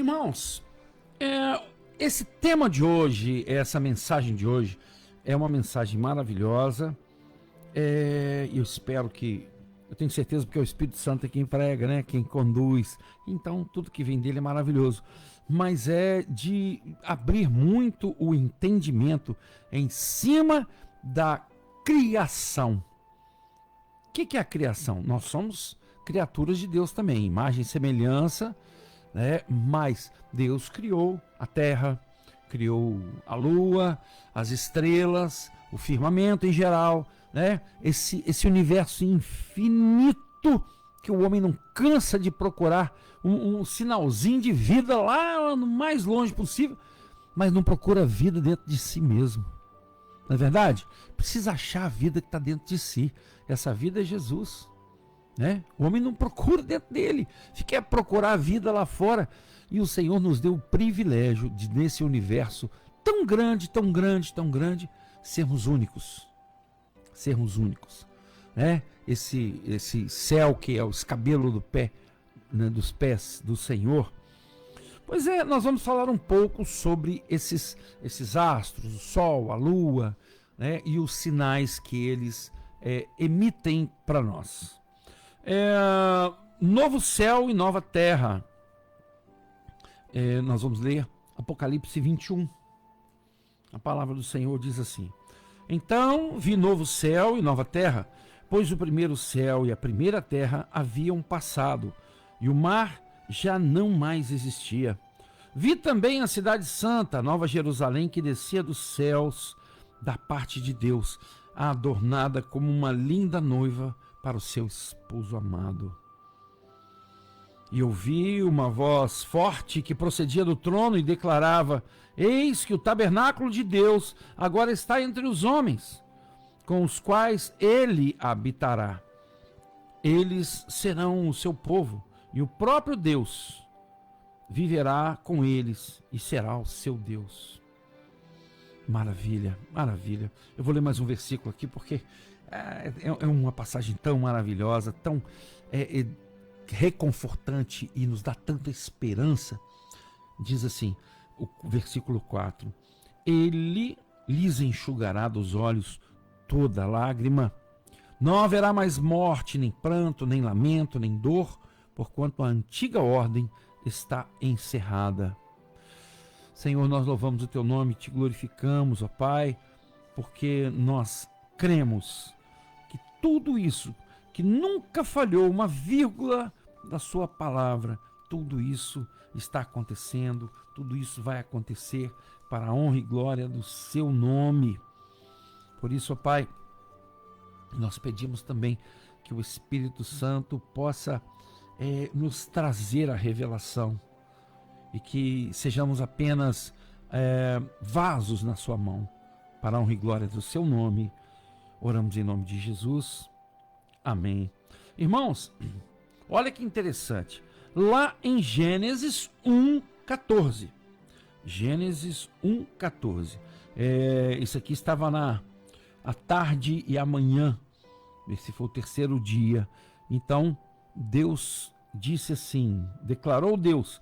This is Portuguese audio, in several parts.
Irmãos, esse tema de hoje, essa mensagem de hoje, é uma mensagem maravilhosa. Eu espero que, eu tenho certeza porque é o Espírito Santo é quem prega, né? Quem conduz. Então tudo que vem dele é maravilhoso. Mas é de abrir muito o entendimento em cima da criação. O que é a criação? Nós somos criaturas de Deus também, imagem e semelhança, né? Mas Deus criou a terra, criou a lua, as estrelas, o firmamento em geral, né? Esse universo infinito que o homem não cansa de procurar um sinalzinho de vida lá no mais longe possível, mas não procura vida dentro de si mesmo. Não é verdade? Precisa achar a vida que está dentro de si. Essa vida é Jesus, né? O homem não procura dentro dele, quer procurar a vida lá fora. E o Senhor nos deu o privilégio de, nesse universo tão grande, tão grande, tão grande, sermos únicos. Sermos únicos, né? Esse céu que é o escabelo do pé, né, dos pés do Senhor. Pois é, nós vamos falar um pouco sobre esses astros, o Sol, a Lua, né, e os sinais que eles emitem para nós. Novo céu e nova terra. Nós vamos ler Apocalipse 21. A palavra do Senhor diz assim: Então vi novo céu e nova terra, pois o primeiro céu e a primeira terra haviam passado, e o mar já não mais existia. Vi também a cidade santa, a Nova Jerusalém, que descia dos céus da parte de Deus, adornada como uma linda noiva para o seu esposo amado. E ouvi uma voz forte que procedia do trono e declarava: Eis que o tabernáculo de Deus agora está entre os homens, com os quais ele habitará. Eles serão o seu povo, e o próprio Deus viverá com eles e será o seu Deus. Maravilha, maravilha. Eu vou ler mais um versículo aqui porque é uma passagem tão maravilhosa, tão reconfortante e nos dá tanta esperança. Diz assim, o versículo 4: Ele lhes enxugará dos olhos toda lágrima. Não haverá mais morte, nem pranto, nem lamento, nem dor, porquanto a antiga ordem está encerrada. Senhor, nós louvamos o teu nome, te glorificamos, ó Pai, porque nós cremos que tudo isso, que nunca falhou uma vírgula da sua palavra, tudo isso está acontecendo, tudo isso vai acontecer para a honra e glória do seu nome. Por isso, ó Pai, nós pedimos também que o Espírito Santo possa nos trazer a revelação e que sejamos apenas vasos na sua mão, para a honra e glória do seu nome. Oramos em nome de Jesus. Amém. Irmãos, olha que interessante. Lá em Gênesis 1:14. Gênesis 1:14. Isso aqui estava à tarde e amanhã. Esse foi o terceiro dia. Então, Deus disse assim, declarou Deus: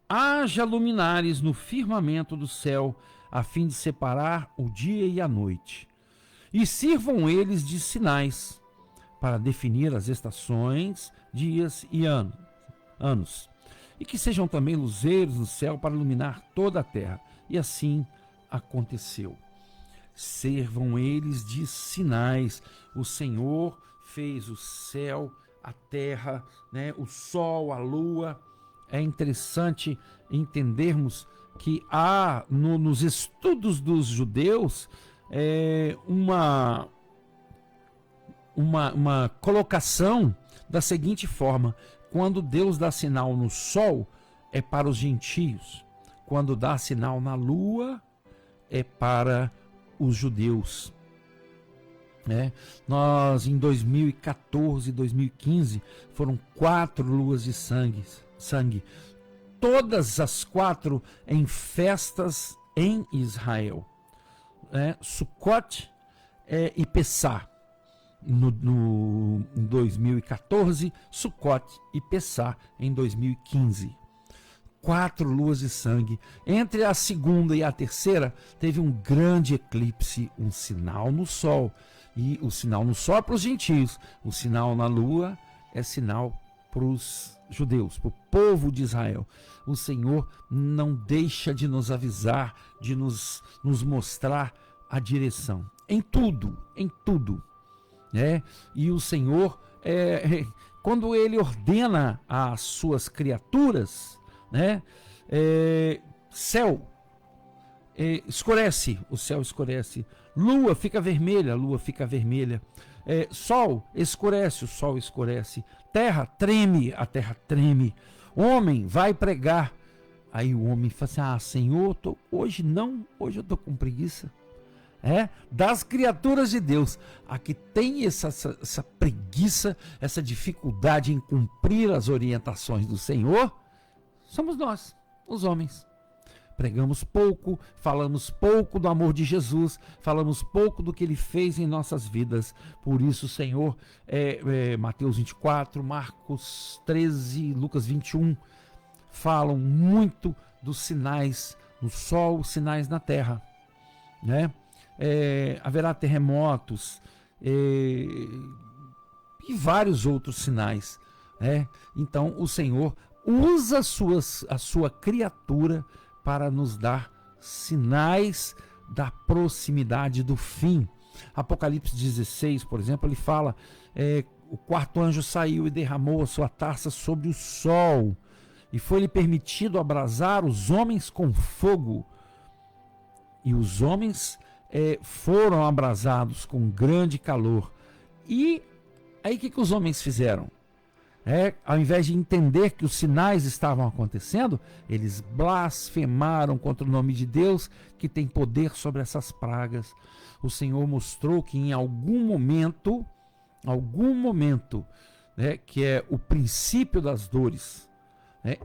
haja luminares no firmamento do céu, a fim de separar o dia e a noite. E sirvam eles de sinais, para definir as estações, dias e anos. E que sejam também luzeiros no céu para iluminar toda a terra. E assim aconteceu. Servam eles de sinais. O Senhor fez o céu, a terra, né, o sol, a lua. É interessante entendermos que há nos estudos dos judeus uma colocação da seguinte forma: quando Deus dá sinal no sol, é para os gentios. Quando dá sinal na lua, é para os judeus. Nós em 2014 e 2015 foram 4 luas de sangue, todas as 4 em festas em Israel, Sukkot e Pessah em 2014, Sukkot e Pessah em 2015. 4 luas de sangue. Entre a segunda e a terceira, teve um grande eclipse, um sinal no sol. E o sinal no sol é para os gentios, o sinal na lua é sinal para os judeus, para o povo de Israel. O Senhor não deixa de nos avisar, de nos mostrar a direção. Em tudo, né? E o Senhor, quando Ele ordena às suas criaturas, né? Céu escurece, o céu escurece. Lua fica vermelha, sol escurece, o sol escurece. Terra treme, a terra treme. Homem vai pregar. Aí o homem fala assim: Senhor, hoje eu estou com preguiça. Das criaturas de Deus, a que tem essa preguiça, essa dificuldade em cumprir as orientações do Senhor, somos nós, os homens. Pregamos pouco, falamos pouco do amor de Jesus, falamos pouco do que Ele fez em nossas vidas. Por isso, Senhor, Mateus 24, Marcos 13, Lucas 21, falam muito dos sinais no sol, sinais na terra, né? Haverá terremotos e vários outros sinais, né? Então o Senhor usa a sua criatura para nos dar sinais da proximidade do fim. Apocalipse 16, por exemplo, ele fala: o quarto anjo saiu e derramou a sua taça sobre o sol, e foi-lhe permitido abrasar os homens com fogo, e os homens foram abrasados com grande calor. E aí o que os homens fizeram? Ao invés de entender que os sinais estavam acontecendo, eles blasfemaram contra o nome de Deus, que tem poder sobre essas pragas. O Senhor mostrou que em algum momento, que é o princípio das dores,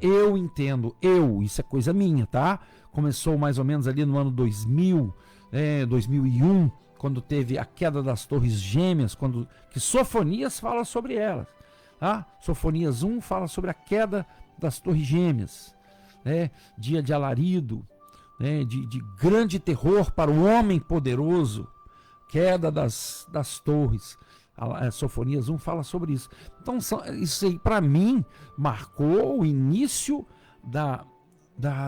eu entendo, isso é coisa minha, tá? Começou mais ou menos ali no ano 2000, 2001, quando teve a queda das torres gêmeas, que Sofonias fala sobre elas. Sofonias 1 fala sobre a queda das torres gêmeas, dia de alarido, de grande terror para o homem poderoso, queda das torres. Sofonias 1 fala sobre isso. Então isso aí para mim marcou o início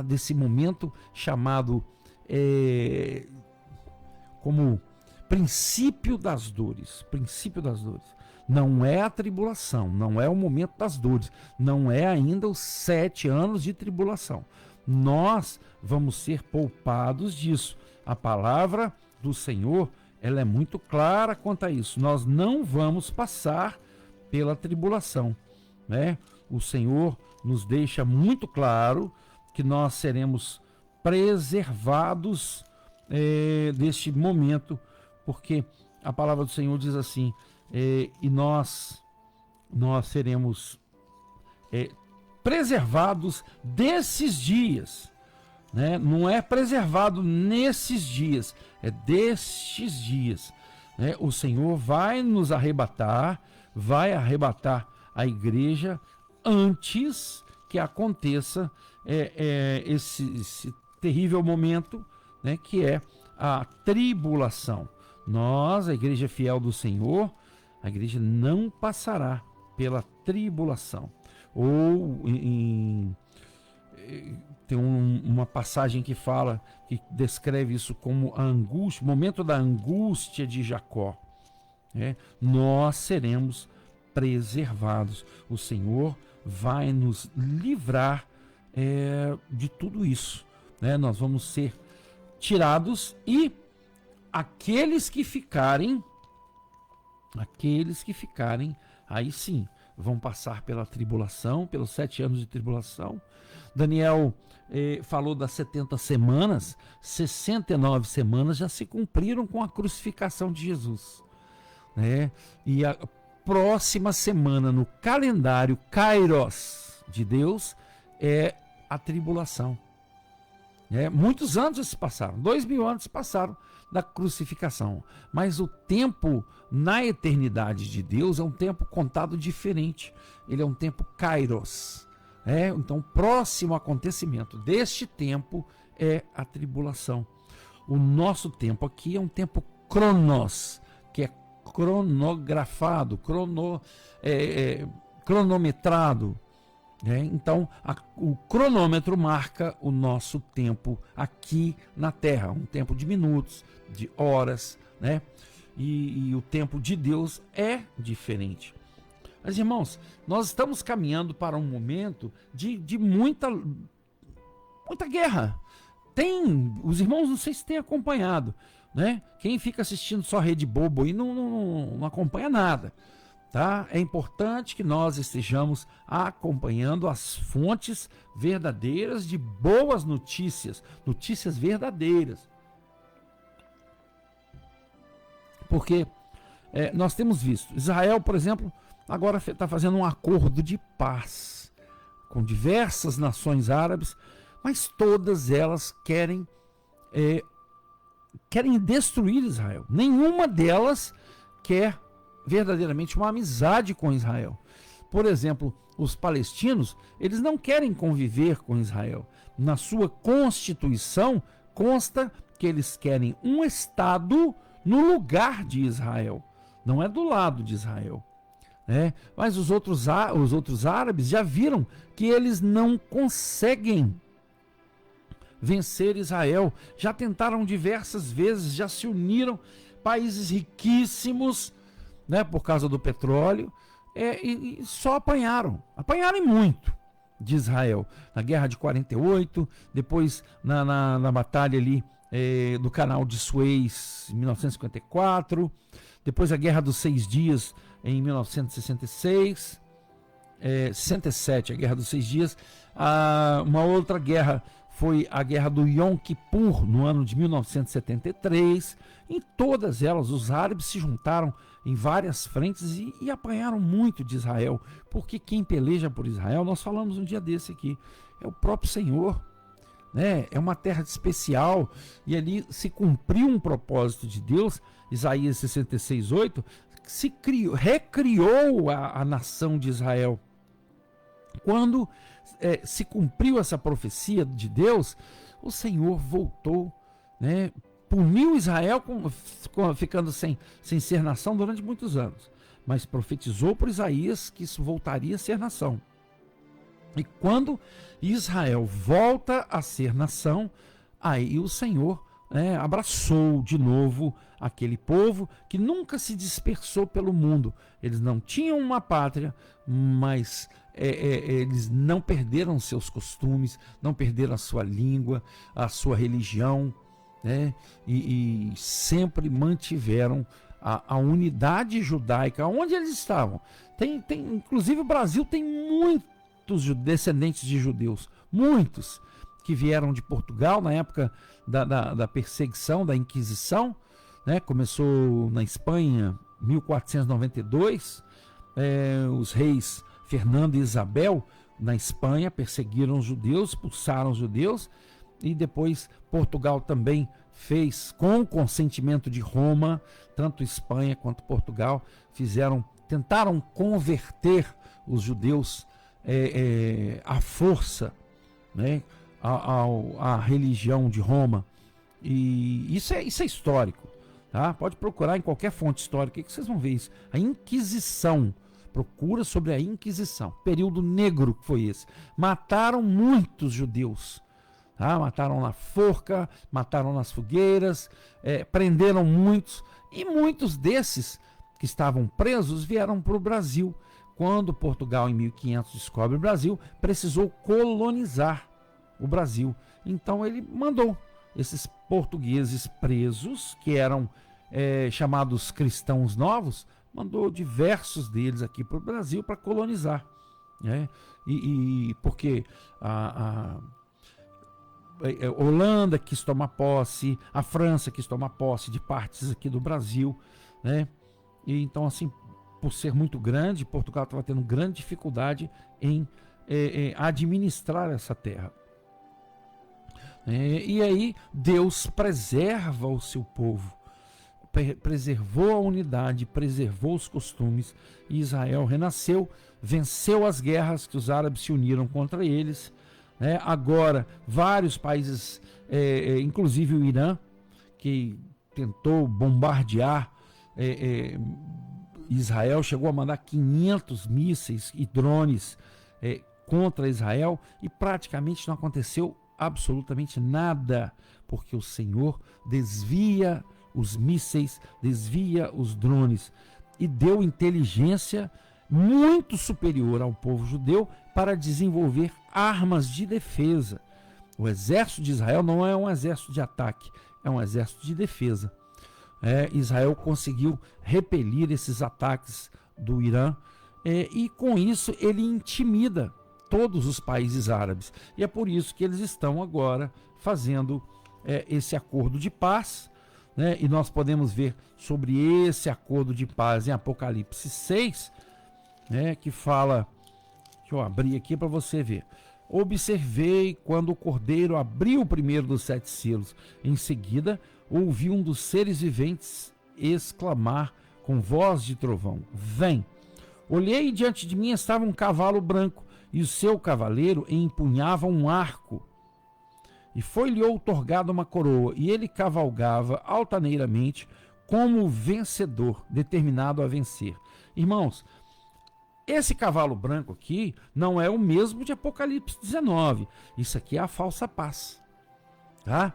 desse momento chamado como princípio das dores. Não é a tribulação, não é o momento das dores, não é ainda os 7 anos de tribulação. Nós vamos ser poupados disso. A palavra do Senhor, ela é muito clara quanto a isso. Nós não vamos passar pela tribulação, né? O Senhor nos deixa muito claro que nós seremos preservados deste momento, porque a palavra do Senhor diz assim: e nós seremos preservados desses dias, né? Não é preservado nesses dias, é destes dias, né? O Senhor vai nos arrebatar, vai arrebatar a igreja antes que aconteça esse terrível momento, né, que é a tribulação. Nós, a igreja fiel do Senhor, a igreja não passará pela tribulação. Ou tem uma passagem que descreve isso como a angústia, o momento da angústia de Jacó. Nós seremos preservados. O Senhor vai nos livrar de tudo isso, né? Nós vamos ser tirados, e aqueles que ficarem, aí sim, vão passar pela tribulação, pelos 7 anos de tribulação. Daniel falou das 70 semanas, 69 semanas já se cumpriram com a crucificação de Jesus, né? E a próxima semana no calendário Kairos de Deus é a tribulação. Muitos anos já se passaram, 2000 anos se passaram da crucificação, mas o tempo na eternidade de Deus é um tempo contado diferente. Ele é um tempo Kairos, Então, o próximo acontecimento deste tempo é a tribulação. O nosso tempo aqui é um tempo cronos, que é cronografado, cronometrado. Então, o cronômetro marca o nosso tempo aqui na Terra, um tempo de minutos, de horas, e o tempo de Deus é diferente. Mas, irmãos, nós estamos caminhando para um momento de muita guerra. Os irmãos, não sei se têm acompanhado, Quem fica assistindo só Rede Bobo aí não acompanha nada. Tá? É importante que nós estejamos acompanhando as fontes verdadeiras de boas notícias, notícias verdadeiras. Porque nós temos visto, Israel, por exemplo, agora está fazendo um acordo de paz com diversas nações árabes, mas todas elas querem destruir Israel. Nenhuma delas quer verdadeiramente uma amizade com Israel. Por exemplo, os palestinos, eles não querem conviver com Israel. Na sua constituição consta que eles querem um Estado no lugar de Israel, não é do lado de Israel. Mas os outros árabes já viram que eles não conseguem vencer Israel. Já tentaram diversas vezes, já se uniram, países riquíssimos, por causa do petróleo, e só apanharam muito de Israel. Na guerra de 48, depois na batalha ali do canal de Suez, em 1954, depois a guerra dos 6 dias, em 1966, 67, a guerra dos 6 dias. Uma outra guerra foi a guerra do Yom Kippur, no ano de 1973. Em todas elas, os árabes se juntaram em várias frentes e apanharam muito de Israel, porque quem peleja por Israel, nós falamos um dia desse aqui, é o próprio Senhor. É uma terra especial, e ali se cumpriu um propósito de Deus. Isaías 66:8 recriou a nação de Israel. Quando se cumpriu essa profecia de Deus, o Senhor voltou, puniu Israel ficando sem ser nação durante muitos anos, mas profetizou por Isaías que isso voltaria a ser nação. E quando Israel volta a ser nação, aí o Senhor abraçou de novo aquele povo que nunca se dispersou pelo mundo. Eles não tinham uma pátria, mas eles não perderam seus costumes, não perderam a sua língua, a sua religião, e sempre mantiveram a unidade judaica onde eles estavam. Inclusive o Brasil tem muitos descendentes de judeus, muitos que vieram de Portugal na época da perseguição, da Inquisição, começou na Espanha, 1492, os reis Fernando e Isabel, na Espanha, perseguiram os judeus, expulsaram os judeus, e depois Portugal também fez, com o consentimento de Roma, tanto Espanha quanto Portugal tentaram converter os judeus à força, à religião de Roma. E isso é histórico, tá? Pode procurar em qualquer fonte histórica que vocês vão ver isso. A Inquisição, procura sobre a Inquisição, período negro que foi esse. Mataram muitos judeus, tá? Mataram na forca, mataram nas fogueiras, prenderam muitos, e muitos desses que estavam presos vieram para o Brasil. Quando Portugal, em 1500, descobre o Brasil, precisou colonizar o Brasil. Então ele mandou esses portugueses presos, que eram chamados cristãos novos, mandou diversos deles aqui para o Brasil para colonizar. Porque a Holanda quis tomar posse, a França quis tomar posse de partes aqui do Brasil, E então, assim, por ser muito grande, Portugal estava tendo grande dificuldade em administrar essa terra. E aí Deus preserva o seu povo, preservou a unidade, preservou os costumes, e Israel renasceu venceu as guerras que os árabes se uniram contra eles. Agora, vários países, inclusive o Irã, que tentou bombardear Israel, chegou a mandar 500 mísseis e drones contra Israel, e praticamente não aconteceu absolutamente nada, porque o Senhor desvia os mísseis, desvia os drones e deu inteligência muito superior ao povo judeu para desenvolver armas de defesa. O exército de Israel não é um exército de ataque, é um exército de defesa. Israel conseguiu repelir esses ataques do Irã, e com isso ele intimida todos os países árabes. E é por isso que eles estão agora fazendo esse acordo de paz, e nós podemos ver sobre esse acordo de paz em Apocalipse 6, que fala, deixa eu abrir aqui para você ver. Observei quando o cordeiro abriu o primeiro dos 7 selos. Em seguida, ouvi um dos seres viventes exclamar com voz de trovão: vem! Olhei e diante de mim estava um cavalo branco, e o seu cavaleiro empunhava um arco. E foi-lhe outorgada uma coroa, e ele cavalgava altaneiramente como vencedor, determinado a vencer. Irmãos, esse cavalo branco aqui não é o mesmo de Apocalipse 19. Isso aqui é a falsa paz. Tá?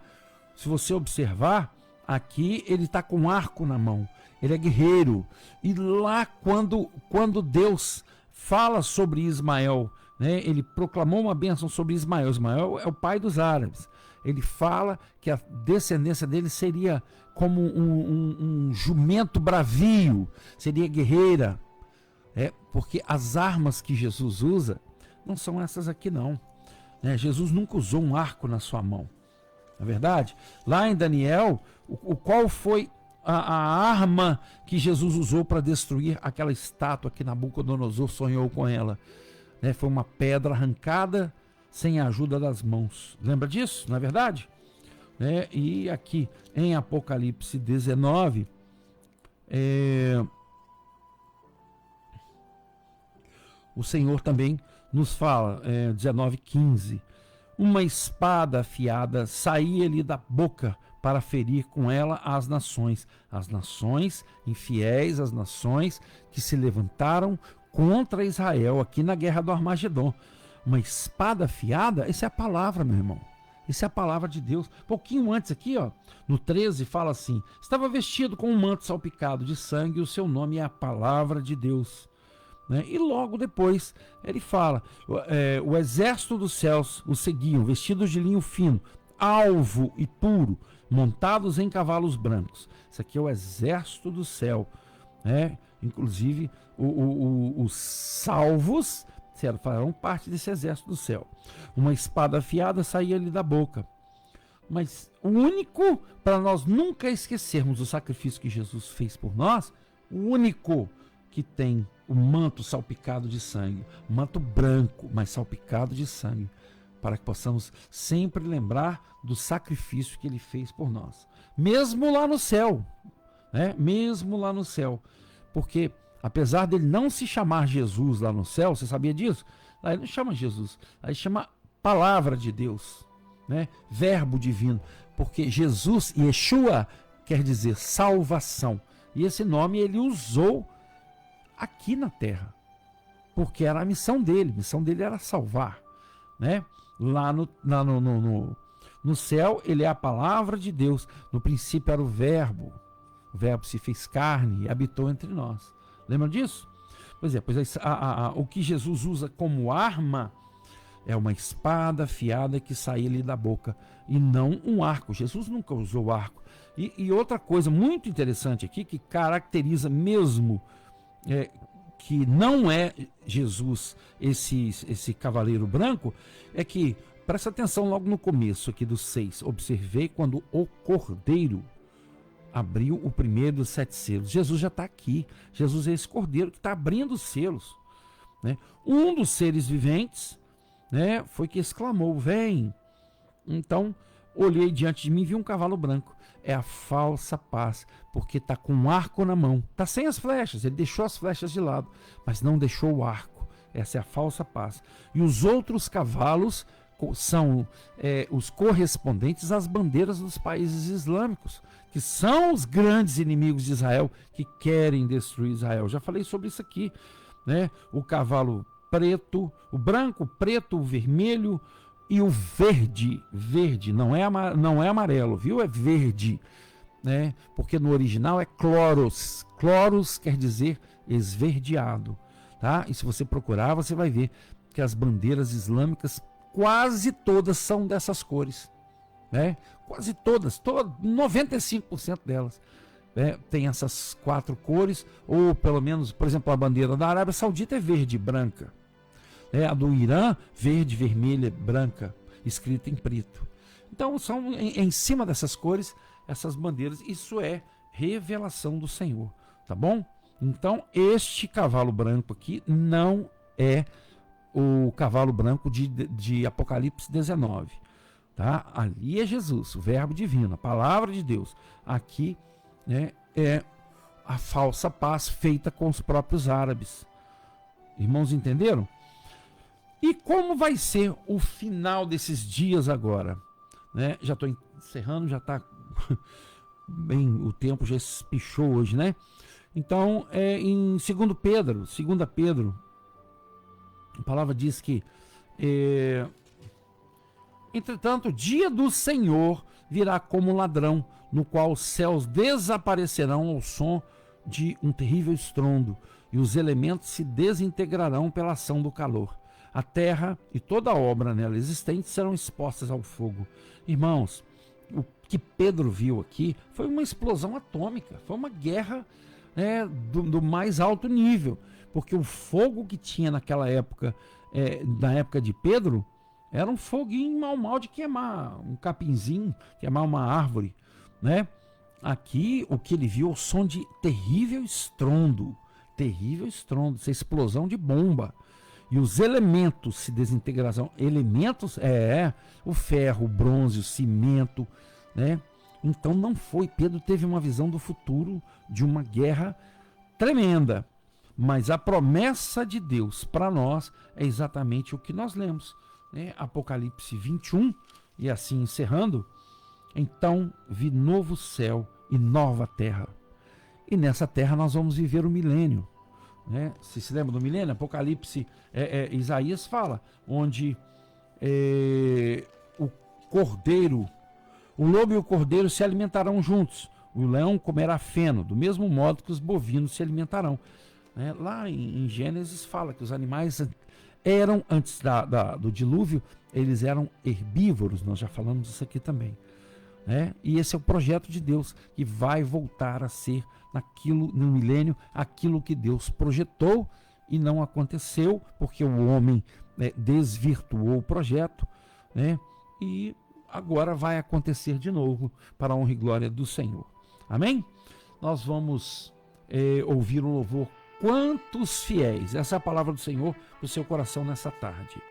Se você observar, aqui ele está com um arco na mão. Ele é guerreiro. E lá quando Deus fala sobre Ismael, ele proclamou uma bênção sobre Ismael. Ismael é o pai dos árabes. Ele fala que a descendência dele seria como um jumento bravio, seria guerreira. Porque as armas que Jesus usa não são essas aqui não. Jesus nunca usou um arco na sua mão. Na verdade, lá em Daniel, qual foi a arma que Jesus usou para destruir aquela estátua que Nabucodonosor sonhou com ela? Foi uma pedra arrancada sem a ajuda das mãos. Lembra disso? Não é verdade? E aqui em Apocalipse 19, o Senhor também nos fala, 19:15, uma espada afiada saía-lhe da boca para ferir com ela as nações infiéis, as nações que se levantaram contra Israel aqui na guerra do Armagedon. Uma espada afiada, essa é a palavra, meu irmão. Essa é a palavra de Deus. Pouquinho antes aqui, no 13, fala assim: estava vestido com um manto salpicado de sangue, e o seu nome é a palavra de Deus. E logo depois ele fala: o exército dos céus o seguiam, vestidos de linho fino, alvo e puro, montados em cavalos brancos. Isso aqui é o exército do céu. Inclusive os salvos farão parte desse exército do céu. Uma espada afiada saía-lhe da boca. Mas o único, para nós nunca esquecermos o sacrifício que Jesus fez por nós, o único que tem o manto salpicado de sangue, manto branco, mas salpicado de sangue, para que possamos sempre lembrar do sacrifício que ele fez por nós. Mesmo lá no céu, mesmo lá no céu, porque apesar dele não se chamar Jesus lá no céu, você sabia disso? Lá ele não chama Jesus, aí chama Palavra de Deus, Verbo divino, porque Jesus, Yeshua, quer dizer salvação, e esse nome ele usou aqui na terra, porque era a missão dele era salvar, Lá no céu ele é a palavra de Deus. No princípio era o verbo se fez carne e habitou entre nós. Lembra disso? Pois é, o que Jesus usa como arma é uma espada afiada que saía-lhe da boca, e não um arco. Jesus nunca usou arco. E outra coisa muito interessante aqui, que caracteriza mesmo que não é Jesus esse cavaleiro branco, é que, presta atenção logo no começo aqui do 6, observei quando o cordeiro abriu o primeiro dos 7 selos. Jesus já está aqui. Jesus é esse cordeiro que está abrindo os selos. Um dos seres viventes foi que exclamou: vem! Então, olhei diante de mim e vi um cavalo branco. É a falsa paz, porque está com um arco na mão. Está sem as flechas, ele deixou as flechas de lado, mas não deixou o arco. Essa é a falsa paz. E os outros cavalos são os correspondentes às bandeiras dos países islâmicos, que são os grandes inimigos de Israel, que querem destruir Israel. Já falei sobre isso aqui, né? O cavalo preto, o branco, o preto, o vermelho e o verde. Verde, não é amarelo, viu? É verde, né? Porque no original é chloros. Chloros quer dizer esverdeado, tá? E se você procurar, você vai ver que as bandeiras islâmicas quase todas são dessas cores, né? Quase todas, 95% delas, né? Tem essas 4 cores, ou pelo menos, por exemplo, a bandeira da Arábia Saudita é verde e branca, né? A do Irã, verde, vermelha, branca, escrita em preto. Então são em cima dessas cores, essas bandeiras. Isso é revelação do Senhor, tá bom? Então este cavalo branco aqui não é o cavalo branco de Apocalipse 19, tá? Ali é Jesus, o verbo divino, a palavra de Deus. Aqui, né, é a falsa paz feita com os próprios árabes. Irmãos, entenderam? E como vai ser o final desses dias agora, né? Já estou encerrando, já está bem, o tempo já espichou hoje, né? Então, em 2 Pedro, a palavra diz que entretanto, o dia do Senhor virá como ladrão, no qual os céus desaparecerão ao som de um terrível estrondo, e os elementos se desintegrarão pela ação do calor. A terra e toda a obra nela existente serão expostas ao fogo. Irmãos, o que Pedro viu aqui foi uma explosão atômica, foi uma guerra, né, do mais alto nível, porque o fogo que tinha naquela época, na época de Pedro, era um foguinho mal de queimar um capinzinho, queimar uma árvore, né? Aqui o que ele viu é o som de terrível estrondo, essa explosão de bomba. E os elementos se desintegrarão. Elementos o ferro, o bronze, o cimento, né? Então não foi. Pedro teve uma visão do futuro de uma guerra tremenda. Mas a promessa de Deus para nós é exatamente o que nós lemos, né? Apocalipse 21, e assim encerrando. Então vi novo céu e nova terra. E nessa terra nós vamos viver o milênio, né? Você se lembra do milênio? Apocalipse, Isaías fala, onde o lobo e o cordeiro se alimentarão juntos. O leão comerá feno, do mesmo modo que os bovinos se alimentarão. Lá em Gênesis fala que os animais eram, antes do dilúvio, eles eram herbívoros. Nós já falamos isso aqui também, né? E esse é o projeto de Deus, que vai voltar a ser no milênio aquilo que Deus projetou e não aconteceu, porque o homem desvirtuou o projeto, né? E agora vai acontecer de novo para a honra e glória do Senhor. Amém? Nós vamos ouvir o louvor Quantos Fiéis. Essa é a palavra do Senhor para o seu coração nessa tarde.